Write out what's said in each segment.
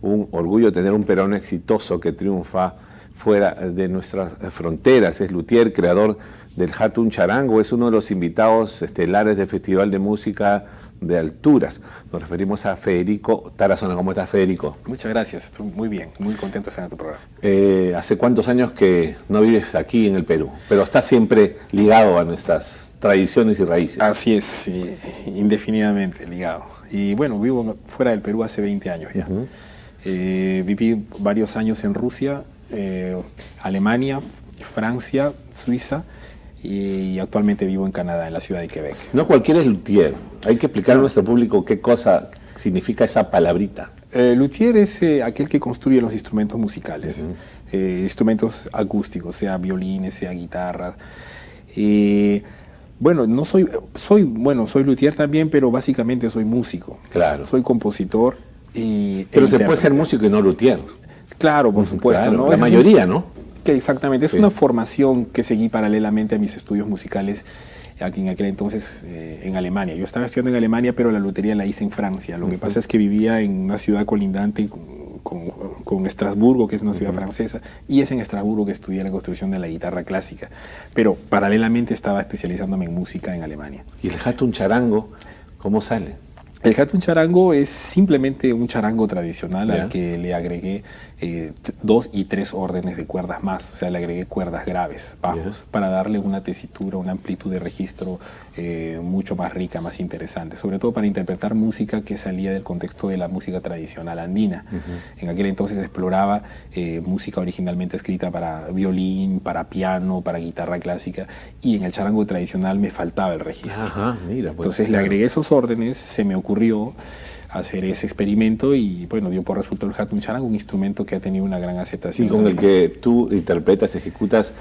un orgullo tener un peruano exitoso que triunfa fuera de nuestras fronteras. Es luthier, creador del Hatun Charango, es uno de los invitados estelares del Festival de Música de Alturas. Nos referimos a Federico Tarazona. ¿Cómo estás, Federico? Muchas gracias, estoy muy bien, muy contento de estar en tu programa. ¿Hace cuántos años que no vives aquí en el Perú? Pero estás siempre ligado a nuestras tradiciones y raíces. Así es, sí, indefinidamente ligado. Y bueno, vivo fuera del Perú hace 20 años ya. Viví varios años en Rusia, Alemania, Francia, Suiza, y actualmente vivo en Canadá, en la ciudad de Quebec. No cualquiera es luthier. Hay que explicar a nuestro público qué cosa significa esa palabrita. Luthier es aquel que construye los instrumentos musicales, instrumentos acústicos, sea violines, sea guitarras. Bueno, soy luthier también, pero básicamente soy músico. Claro. Soy compositor. Pero se puede ser músico y no luthier. Claro, por supuesto. Claro, ¿no? La mayoría, ¿no? Que exactamente, es una formación que seguí paralelamente a mis estudios musicales aquí en aquel entonces en Alemania. Yo estaba estudiando en Alemania, pero la lutería la hice en Francia. Lo que pasa es que vivía en una ciudad colindante con Estrasburgo, que es una ciudad francesa, y es en Estrasburgo que estudié la construcción de la guitarra clásica. Pero paralelamente estaba especializándome en música en Alemania. ¿Y el Hatun Charango cómo sale? El Hatun Charango es simplemente un charango tradicional al que le agregué 2 y 3 órdenes de cuerdas más, o sea, le agregué cuerdas graves, bajos, para darle una tesitura, una amplitud de registro mucho más rica, más interesante, sobre todo para interpretar música que salía del contexto de la música tradicional andina. En aquel entonces exploraba música originalmente escrita para violín, para piano, para guitarra clásica, y en el charango tradicional me faltaba el registro. Mira, pues, entonces le agregué esos órdenes, se me ocurrió hacer ese experimento y bueno, dio por resultado el Hatun Charango, un instrumento que ha tenido una gran aceptación. Y con el que tú interpretas, ejecutas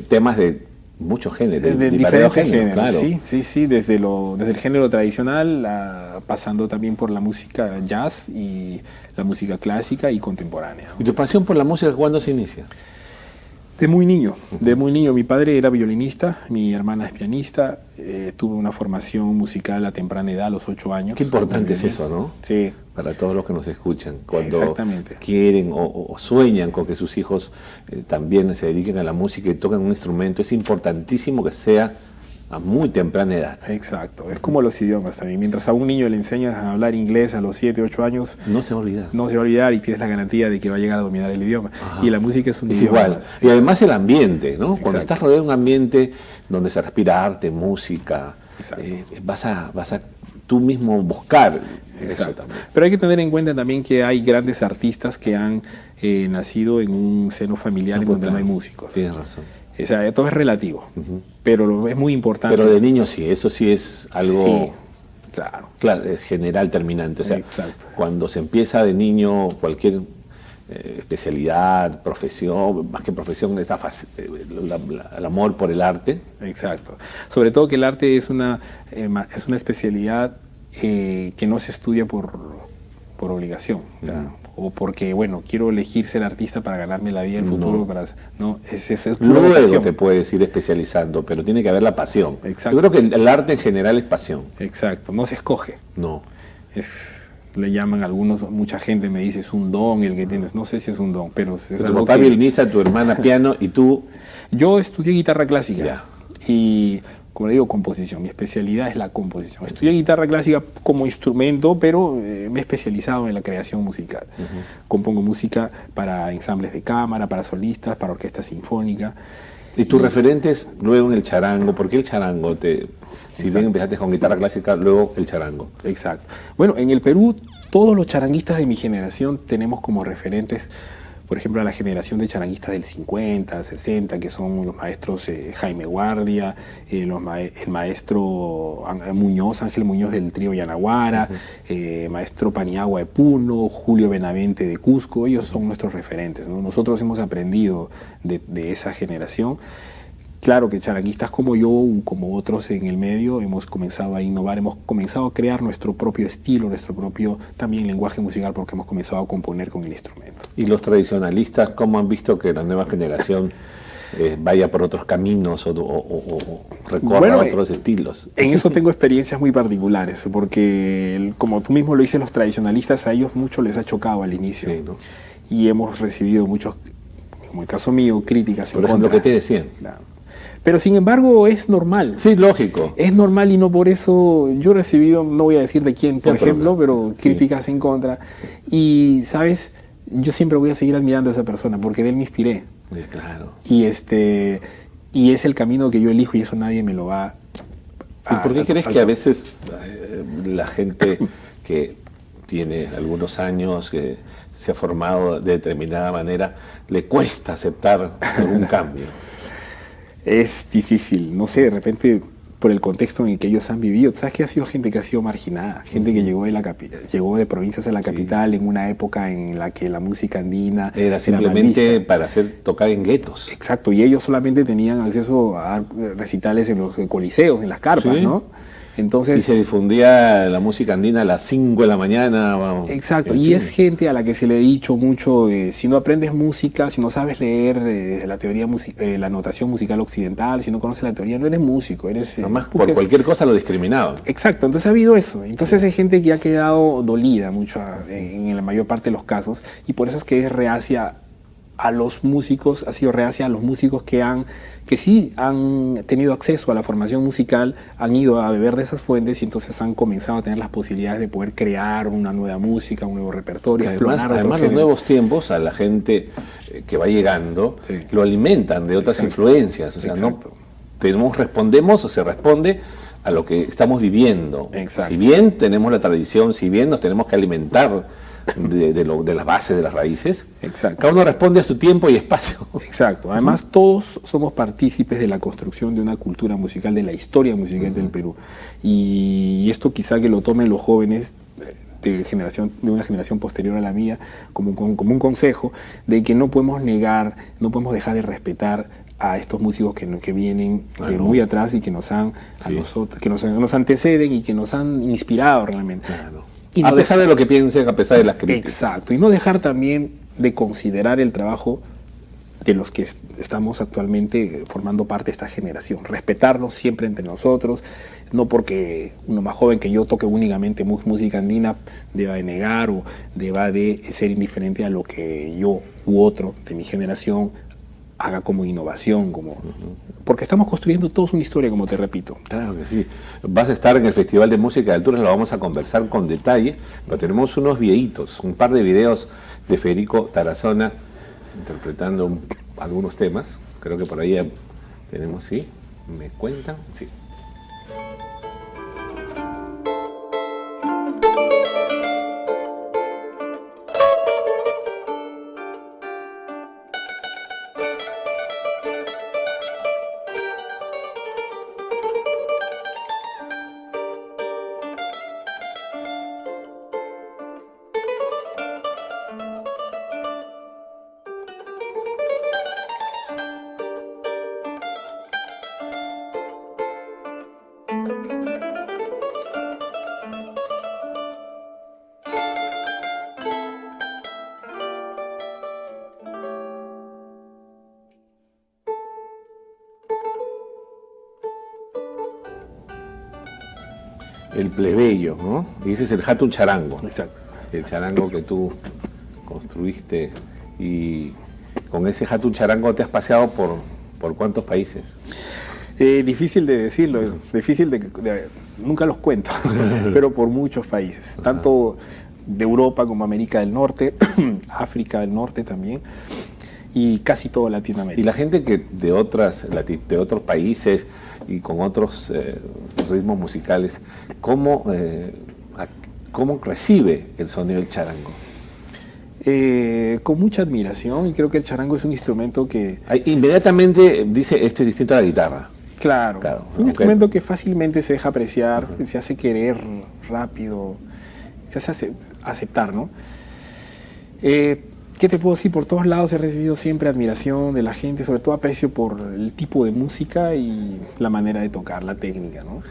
temas de muchos géneros, de diferentes géneros, claro. Sí, desde el género tradicional, pasando también por la música jazz y la música clásica y contemporánea. ¿Y tu pasión por la música cuándo se inicia? De muy niño. Mi padre era violinista, mi hermana es pianista, tuve una formación musical a temprana edad, a los 8 años. Qué importante es eso, ¿no? Sí. Para todos los que nos escuchan, cuando quieren o sueñan con que sus hijos también se dediquen a la música y toquen un instrumento, es importantísimo que sea a muy temprana edad. Exacto, es como los idiomas también. Mientras a un niño le enseñas a hablar inglés a los 7, 8 años, no se va a olvidar. No se va a olvidar y tienes la garantía de que va a llegar a dominar el idioma. Y la música es un idioma igual. Más. Y además el ambiente, ¿no? Exacto. Cuando estás rodeado de un ambiente donde se respira arte, música, vas a tú mismo buscar eso también. Pero hay que tener en cuenta también que hay grandes artistas que han nacido en un seno familiar en donde no hay músicos. Tienes razón. O sea, todo es relativo, pero es muy importante. Pero de niño sí, eso sí es algo claro, general, terminante. O sea, cuando se empieza de niño cualquier especialidad, profesión, más que profesión, el amor por el arte. Exacto. Sobre todo que el arte es una especialidad que no se estudia por obligación. O sea, o porque, bueno, quiero elegir ser artista para ganarme la vida en el futuro. Es luego te puedes ir especializando, pero tiene que haber la pasión. Exacto. Yo creo que el arte en general es pasión. Exacto, no se escoge. No. Le llaman algunos, mucha gente me dice, es un don el que tienes. No sé si es un don, pero es tu papá violinista, tu hermana piano y tú... Yo estudié guitarra clásica. Ya. Y, como le digo, composición. Mi especialidad es la composición. Estudié guitarra clásica como instrumento, pero me he especializado en la creación musical. Compongo música para ensambles de cámara, para solistas, para orquesta sinfónica. ¿Y tus referentes luego en el charango? ¿Por qué el charango? Si bien empezaste con guitarra clásica, luego el charango. Exacto. Bueno, en el Perú, todos los charanguistas de mi generación tenemos como referentes, por ejemplo, a la generación de charanguistas del 50, 60, que son los maestros Jaime Guardia, el maestro Ángel Muñoz del trío Yanaguara, maestro Paniagua de Puno, Julio Benavente de Cusco. Ellos son nuestros referentes, ¿no? Nosotros hemos aprendido de esa generación. Claro que charanguistas como yo, como otros en el medio, hemos comenzado a innovar, hemos comenzado a crear nuestro propio estilo, nuestro propio también lenguaje musical, porque hemos comenzado a componer con el instrumento. ¿Y los tradicionalistas cómo han visto que la nueva generación vaya por otros caminos o recorra otros estilos. En eso tengo experiencias muy particulares, porque como tú mismo lo dices, los tradicionalistas a ellos mucho les ha chocado al inicio. Sí, ¿no? Y hemos recibido muchos, como el caso mío, críticas por ejemplo, ¿qué te decían? Claro. Pero sin embargo es normal. Sí, lógico. Es normal y no por eso yo he recibido, no voy a decir de quién, por ejemplo, pero críticas en contra. Y, ¿sabes? Yo siempre voy a seguir admirando a esa persona porque de él me inspiré. Claro. Y es el camino que yo elijo y eso nadie me lo va a... ¿Y por qué crees que a veces la gente que tiene algunos años, que se ha formado de determinada manera, le cuesta aceptar algún cambio? Es difícil, no sé, de repente por el contexto en el que ellos han vivido. ¿Sabes que ha sido gente que ha sido marginada? Gente que llegó de provincias a la capital en una época en la que la música andina era simplemente para tocar en guetos. Exacto, y ellos solamente tenían acceso a recitales en los coliseos, en las carpas, sí, ¿no? Entonces, y se difundía la música andina a las 5 de la mañana. Vamos, exacto, y es gente a la que se le ha dicho mucho, si no aprendes música, si no sabes leer la teoría la notación musical occidental, si no conoces la teoría, no eres músico, eres... Además, por cualquier cosa lo discriminaban. Exacto, entonces ha habido eso. Entonces hay gente que ha quedado dolida mucho en la mayor parte de los casos, y por eso es que es reacia a los músicos, ha sido reacia a los músicos que sí han tenido acceso a la formación musical, han ido a beber de esas fuentes y entonces han comenzado a tener las posibilidades de poder crear una nueva música, un nuevo repertorio. Además los nuevos tiempos a la gente que va llegando lo alimentan de otras influencias. O sea, respondemos o se responde a lo que estamos viviendo. Exacto. Si bien tenemos la tradición, si bien nos tenemos que alimentar de las bases, de las raíces. Exacto. Cada uno responde a su tiempo y espacio. Exacto. Además, todos somos partícipes de la construcción de una cultura musical, de la historia musical del Perú. Y esto quizá que lo tomen los jóvenes de una generación posterior a la mía como un consejo de que no podemos negar, no podemos dejar de respetar a estos músicos que vienen de muy atrás y que nos han a nosotros, que nos anteceden y que nos han inspirado realmente. Claro. Y no a pesar de lo que piensen, a pesar de las críticas. Exacto, y no dejar también de considerar el trabajo de los que estamos actualmente formando parte de esta generación. Respetarlos siempre entre nosotros, no porque uno más joven que yo toque únicamente música andina deba de negar o deba de ser indiferente a lo que yo u otro de mi generación haga como innovación, porque estamos construyendo todos una historia, como te repito. Claro que sí. Vas a estar en el Festival de Música de Alturas, lo vamos a conversar con detalle, pero tenemos unos videitos, un par de videos de Federico Tarazona interpretando algunos temas. Creo que por ahí tenemos, ¿sí? ¿Me cuentan? Sí. El plebeyo, ¿no? Y ese es el Hatun Charango. Exacto. El charango que tú construiste. Y con ese Hatun Charango te has paseado por ¿cuántos países? Difícil de decirlo, difícil nunca los cuento, pero por muchos países, tanto de Europa como América del Norte, África del Norte también, y casi toda Latinoamérica. Y la gente que de otros países y con otros ritmos musicales, ¿cómo recibe el sonido del charango? Con mucha admiración, y creo que el charango es un instrumento que... Inmediatamente dice, esto es distinto a la guitarra. Claro, es un instrumento que fácilmente se deja apreciar, se hace querer rápido, se hace aceptar, ¿no? ¿Qué te puedo decir? Por todos lados he recibido siempre admiración de la gente, sobre todo aprecio por el tipo de música y la manera de tocar, la técnica, ¿no?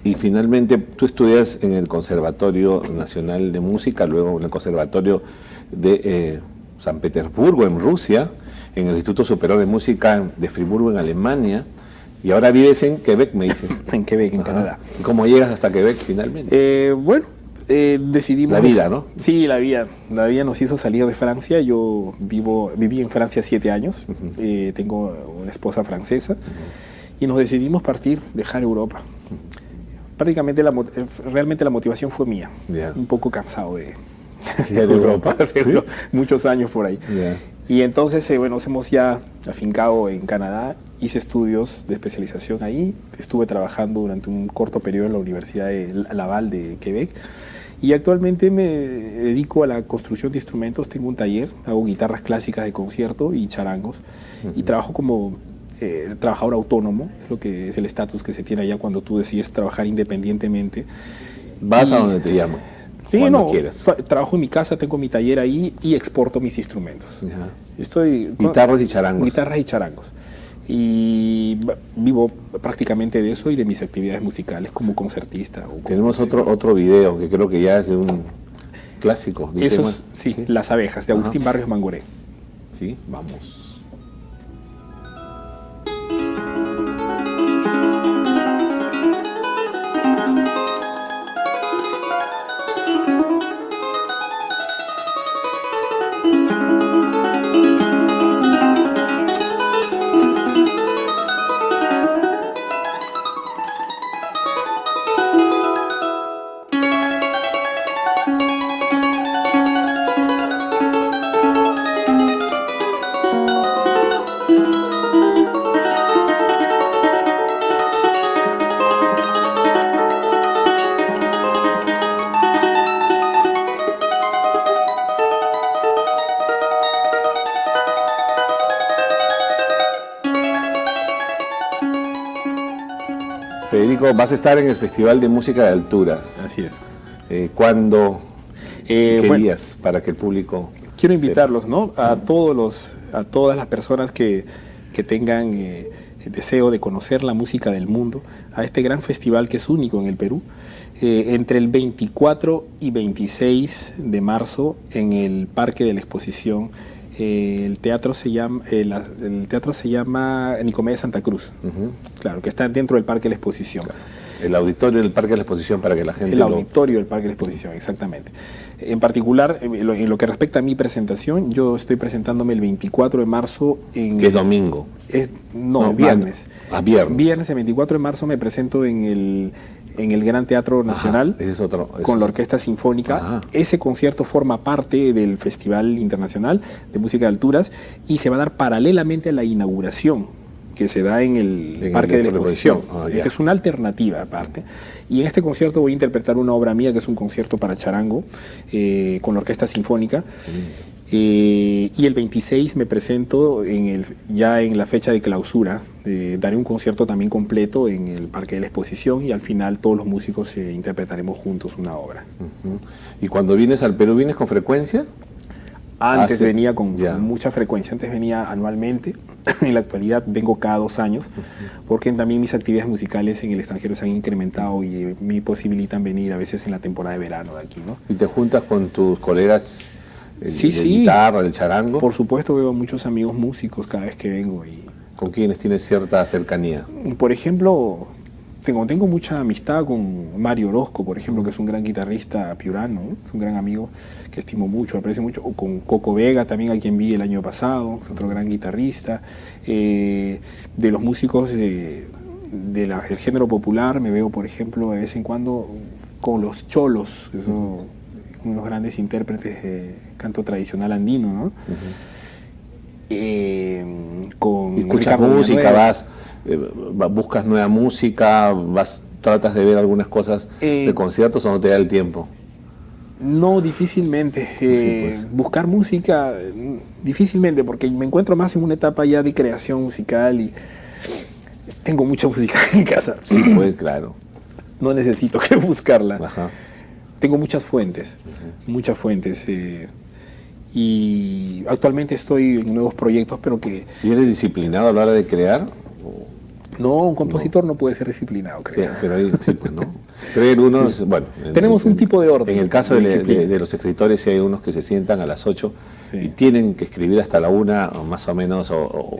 Y finalmente tú estudias en el Conservatorio Nacional de Música, luego en el Conservatorio de San Petersburgo, en Rusia, en el Instituto Superior de Música de Friburgo, en Alemania, y ahora vives en Quebec, me dices. En Quebec, en Canadá. ¿Y cómo llegas hasta Quebec finalmente? Bueno, decidimos... La vida, ¿no? Sí, la vida. La vida nos hizo salir de Francia. Yo viví en Francia 7 años. Tengo una esposa francesa. Y nos decidimos partir, dejar Europa. Prácticamente, realmente la motivación fue mía. Yeah. Un poco cansado de Europa. Muchos años por ahí. Yeah. Y entonces, bueno, nos hemos ya afincado en Canadá. Hice estudios de especialización ahí. Estuve trabajando durante un corto periodo en la Universidad de Laval de Quebec. Y actualmente me dedico a la construcción de instrumentos. Tengo un taller, hago guitarras clásicas de concierto y charangos. Y trabajo como trabajador autónomo, es lo que es el estatus que se tiene allá cuando tú decides trabajar independientemente. Vas a donde te llaman. Sí, cuando quieras. Trabajo en mi casa, tengo mi taller ahí y exporto mis instrumentos. Guitarras y charangos. Guitarras y charangos. Y vivo prácticamente de eso y de mis actividades musicales como concertista. Tenemos otro video que creo que ya es de un clásico. Eso sí, Las abejas, de Agustín Barrios Mangoré. Sí, vamos. Federico, vas a estar en el Festival de Música de Alturas. Así es. ¿Cuándo? ¿Qué Bueno, días para que el público quiero invitarlos, ¿no? A todas las personas que tengan el deseo de conocer la música del mundo, a este gran festival que es único en el Perú, entre el 24 y 26 de marzo en el Parque de la Exposición. El teatro se llama Nicomé de Santa Cruz, claro, que está dentro del Parque de la Exposición. Claro. El auditorio del Parque de la Exposición para que la gente El auditorio del Parque de la Exposición, exactamente. En particular, en lo que respecta a mi presentación, yo estoy presentándome el 24 de marzo en... ¿Que es domingo? No, viernes. Viernes. Viernes, el 24 de marzo me presento en el Gran Teatro Nacional. Ese es otro. Con la Orquesta Sinfónica. Ajá. Ese concierto forma parte del Festival Internacional de Música de Alturas y se va a dar paralelamente a la inauguración que se da en el Parque de la Exposición. Esta es una alternativa aparte. Y en este concierto voy a interpretar una obra mía que es un concierto para charango con la Orquesta Sinfónica. Y el 26 me presento ya en la fecha de clausura. Daré un concierto también completo en el Parque de la Exposición y al final todos los músicos interpretaremos juntos una obra. ¿Y cuando vienes al Perú, vienes con frecuencia? Antes venía con mucha frecuencia, antes venía anualmente. En la actualidad vengo cada 2 años, porque también mis actividades musicales en el extranjero se han incrementado y me posibilitan venir a veces en la temporada de verano de aquí, ¿no? ¿Y te juntas con tus colegas de Sí. guitarra, del charango? Por supuesto, veo a muchos amigos músicos cada vez que vengo. ¿Con quienes tienes cierta cercanía? Por ejemplo, tengo mucha amistad con Mario Orozco, por ejemplo, que es un gran guitarrista piurano, ¿no? Es un gran amigo que estimo mucho, aprecio mucho. O con Coco Vega también, a quien vi el año pasado, es otro gran guitarrista. De los músicos del género popular me veo, por ejemplo, de vez en cuando con los Cholos, que son unos grandes intérpretes de canto tradicional andino, ¿no? Con escuchas Ricardo música, Villanueva. buscas nueva música, tratas de ver algunas cosas de conciertos o no te da el tiempo. No, difícilmente. Pues. Buscar música, difícilmente, porque me encuentro más en una etapa ya de creación musical y tengo mucha música en casa. Sí, pues, claro. No necesito que buscarla. Ajá. Tengo muchas fuentes, muchas fuentes. Y actualmente estoy en nuevos proyectos, pero que... ¿Y eres disciplinado a la hora de crear? No, un compositor no puede ser disciplinado, creo. Sí, pero ahí, sí, pues, ¿no? Creen unos, Sí. bueno... Tenemos un tipo de orden. En el caso de de disciplina. los escritores, sí hay unos que se sientan a las 8 Sí. y tienen que escribir hasta la 1, o más o menos, o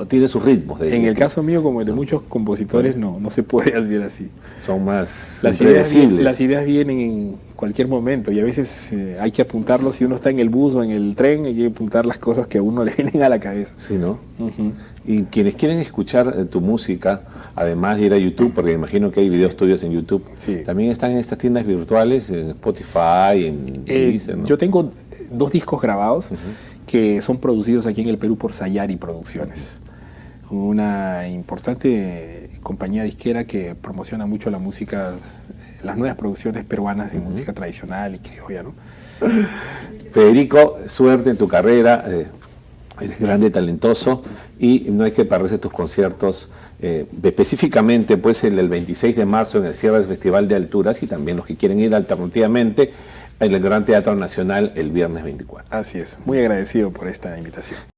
tienen sus ritmos. En el caso mío, como el de muchos compositores, no se puede hacer así. Son más Las impredecibles. ideas vienen en cualquier momento y a veces hay que apuntarlo. Si uno está en el bus o en el tren, hay que apuntar las cosas que a uno le vienen a la cabeza. Sí, ¿no? Ujú. Y quienes quieren escuchar tu música, además de ir a YouTube, porque me imagino que hay videos tuyos en YouTube, Sí. también están en estas tiendas virtuales, en Spotify, en Deezer, ¿no? Yo tengo 2 discos grabados que son producidos aquí en el Perú por Sayari Producciones, una importante compañía disquera que promociona mucho la música, las nuevas producciones peruanas de música tradicional y criolla, ¿no? Federico, suerte en tu carrera, eres grande, talentoso y no hay que perderse tus conciertos, específicamente pues el 26 de marzo en el cierre del Festival de Alturas y también los que quieren ir alternativamente en el Gran Teatro Nacional el viernes 24. Así es, muy agradecido por esta invitación.